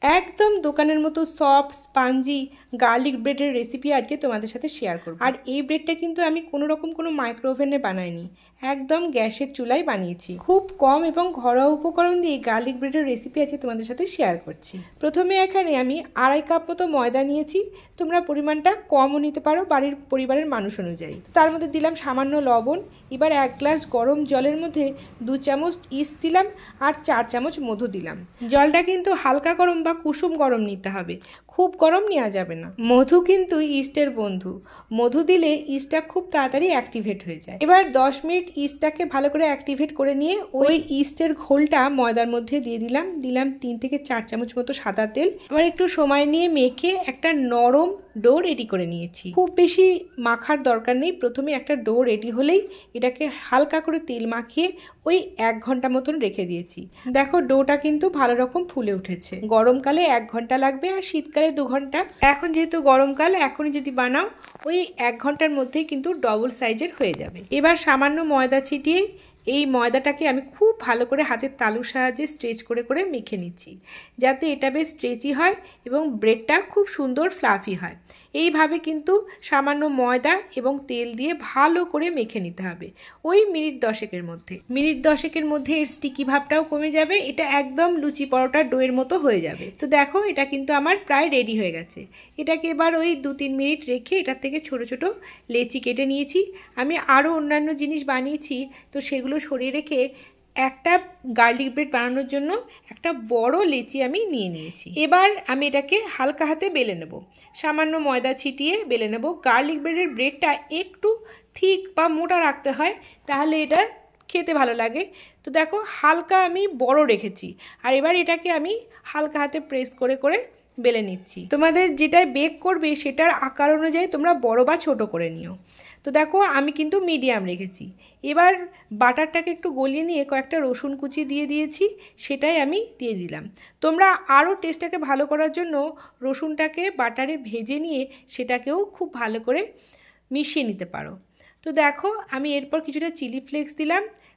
একদম দোকানের মতো সফট স্পঞ্জি গার্লিক ব্রেডের রেসিপি আজকে তোমাদের সাথে শেয়ার করব। আর এই ব্রেডটা কিন্তু আমি কোনো রকম কোনো মাইক্রো ওভেনে বানাইনি, একদম গ্যাসের চুলায় বানিয়েছি। খুব কম এবং ঘরোয়া উপকরণ দিয়ে গার্লিক ব্রেডের রেসিপি আজকে তোমাদের সাথে শেয়ার করছি। প্রথমে এখানে আমি 2.5 কাপ মতো ময়দা নিয়েছি। তোমরা পরিমাণটা কমও নিতে পারো পরিবারের মানুষ অনুযায়ী। তার মধ্যে দিলাম সামান্য লবণ। এবার 1 গ্লাস গরম জলের মধ্যে 2 চামচ ইস্ট দিলাম আর 4 চামচ মধু দিলাম। জলটা কিন্তু হালকা গরম বা কুসুম গরম নিতে হবে, খুব গরম নেওয়া যাবে না। মধু কিন্তু ইস্টের বন্ধু, মধু দিলে ইস্টটা খুব তাড়াতাড়ি অ্যাক্টিভেট হয়ে যায়। এবার 10 মিনিট ইস্টটাকে ভালো করে অ্যাক্টিভেট করে নিয়ে ওই ইস্টের ঘোলটা ময়দার মধ্যে দিয়ে দিলাম 3 থেকে 4 চামচ মতো সাদা তেল। এবার একটু সময় নিয়ে মেখে একটা নরম ডো রেডি করে নিয়েছি। খুব বেশি মাখার দরকার নেই, প্রথমে একটা ডো রেডি হলেই এটাকে হালকা করে তেল মাখিয়ে ওই 1 ঘন্টা মতন রেখে দিয়েছি। দেখো ডোটা কিন্তু ভালো রকম ফুলে উঠেছে। গরমকালে 1 ঘন্টা লাগবে আর শীতকালে 2 ঘন্টা। এখন যেহেতু গরমকাল, এখনই যদি বানাও ওই 1 ঘন্টার মধ্যেই কিন্তু ডবল সাইজের হয়ে যাবে। এবার সামান্য ময়দা ছিটিয়ে এই ময়দাটাকে আমি খুব ভালো করে হাতের তালুর সাহায্যে স্ট্রেচ করে করে মেখে নিচ্ছি, যাতে এটা বেশ স্ট্রেচি হয় এবং ব্রেডটা খুব সুন্দর ফ্লাফি হয়। এইভাবে কিন্তু সামান্য ময়দা এবং তেল দিয়ে ভালো করে মেখে নিতে হবে ওই মিনিট 10-এর মধ্যে। মিনিট 10-এর মধ্যে এর স্টিকি ভাবটাও কমে যাবে, এটা একদম লুচি পরোটার ডোয়ের মতো হয়ে যাবে। তো দেখো এটা কিন্তু আমার প্রায় রেডি হয়ে গেছে। এটাকে এবার ওই 2-3 মিনিট রেখে এটার থেকে ছোট ছোট লেচি কেটে নিয়েছি। আমি আরও অন্যান্য জিনিস বানিয়েছি, তো সেগুলো সরিয়ে রেখে একটা গার্লিক ব্রেড বানানোর জন্য একটা বড় লেচি আমি নিয়ে নিয়েছি। এবার আমি এটাকে হালকা হাতে বেলে নেব, সামান্য ময়দা ছিটিয়ে বেলে নেব। গার্লিক ব্রেডের ব্রেডটা একটু থিক বা মোটা রাখতে হয়, তাহলে এটা খেতে ভালো লাগে। তো দেখো হালকা আমি বড় রেখেছি, আর এবার এটাকে আমি হালকা হাতে প্রেস করে করে বেলে নিচ্ছি। তোমাদের যেটায় বেক করবে সেটার আকার অনুযায়ী তোমরা বড় বা ছোট করে নিও। তো দেখো আমি কিন্তু মিডিয়াম রেখেছি। এবার বাটারটাকে একটু গলিয়ে নিয়ে কয়েকটা রসুন কুচি দিয়ে দিয়েছি, সেটাই আমি দিয়ে দিলাম। তোমরা আরও টেস্টটাকে ভালো করার জন্য রসুনটাকে বাটারে ভেজে নিয়ে সেটাকেও খুব ভালো করে মিশিয়ে নিতে পারো। তো দেখো আমি এরপর কিছুটা চিলি ফ্লেক্স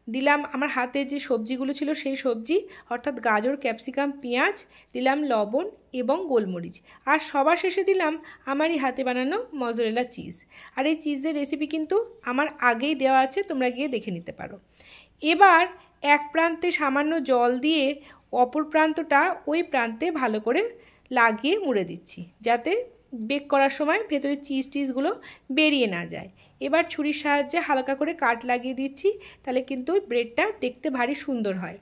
দিলাম আমার হাতে যে সবজিগুলো ছিল সেই সবজি, অর্থাৎ গাজর, ক্যাপসিকাম, পেঁয়াজ, দিলাম লবণ এবং গোলমরিচ, আর সবার শেষে দিলাম আমারই হাতে বানানো মজরেলা চিজ। আর এই চিজের রেসিপি কিন্তু আমার আগেই দেওয়া আছে, তোমরা গিয়ে দেখে নিতে পারো। এবার এক প্রান্তে সামান্য জল দিয়ে অপর প্রান্তটা ওই প্রান্তে ভালো করে লাগিয়ে মুড়ে দিচ্ছি, যাতে বেক করার সময় ভেতরে চিজগুলো বেরিয়ে না যায়। এবার ছুরির সাহায্যে হালকা করে কাট লাগিয়ে দিচ্ছি, তাহলে কিন্তু ব্রেডটা দেখতে ভারী সুন্দর হয়।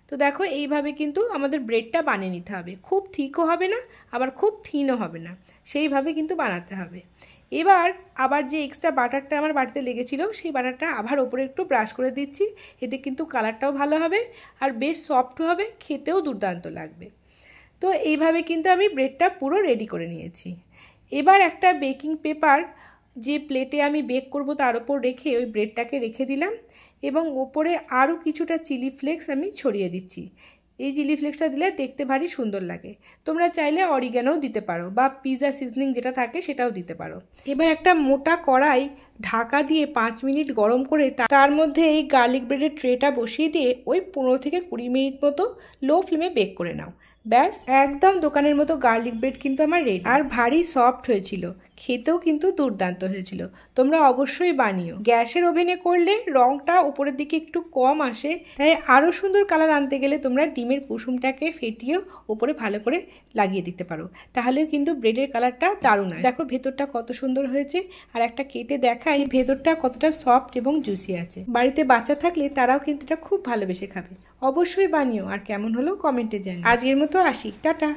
তো দেখো এইভাবে কিন্তু আমাদের ব্রেডটা বানিয়ে নিতে হবে, খুব থিকও হবে না আবার খুব থিনও হবে না, সেইভাবে কিন্তু বানাতে হবে। এবার আবার যে এক্সট্রা বাটারটা আমার বাড়িতে লেগেছিল সেই বাটারটা আবার ওপরে একটু ব্রাশ করে দিচ্ছি, এতে কিন্তু কালারটাও ভালো হবে আর বেশ সফট হবে, খেতেও দুর্দান্ত লাগবে। তো এইভাবে কিন্তু আমি ব্রেডটা পুরো রেডি করে নিয়েছি। এবার একটা বেকিং পেপার যে প্লেটে আমি বেক করব তার উপর রেখে ওই ব্রেডটাকে রেখে দিলাম এবং ওপরে আরও কিছুটা চিলি ফ্লেক্স আমি ছড়িয়ে দিচ্ছি। এই চিলি ফ্লেক্সটা দিলে দেখতে ভারী সুন্দর লাগে। তোমরা চাইলে অরিগ্যানোও দিতে পারো বা পিৎজা সিজনিং যেটা থাকে সেটাও দিতে পারো। এবার একটা মোটা কড়াই ঢাকা দিয়ে 5 মিনিট গরম করে তার মধ্যে এই গার্লিক ব্রেডের ট্রেটা বসিয়ে দিয়ে ওই 15 থেকে 20 মিনিট মতো লো ফ্লেমে বেক করে নাও। ব্যাস একদম দোকানের মতো গার্লিক ব্রেড কিন্তু আমার রেডি, আর ভারী সফট হয়েছিল, খেতেও কিন্তু দুর্দান্ত হয়েছিল। তোমরা অবশ্যই বানিও। গ্যাসের ওভেনে করলে রংটা উপরের দিকে একটু কম আসে, তাই আরও সুন্দর কালার আনতে গেলে তোমরা ডিমের কুসুমটাকে ফেটিয়েও উপরে ভালো করে লাগিয়ে দিতে পারো, তাহলেও কিন্তু ব্রেডের কালারটা দারুণ হয়। দেখো ভেতরটা কত সুন্দর হয়েছে, আর একটা কেটে দেখাই ভেতরটা কতটা সফট এবং জুসি আছে। বাড়িতে বাচ্চা থাকলে তারাও কিন্তু এটা খুব ভালোবেসে খাবে। অবশ্যই বানিও, আর কেমন হলো কমেন্টে জানিও। আজকের মতো আসি, টাটা।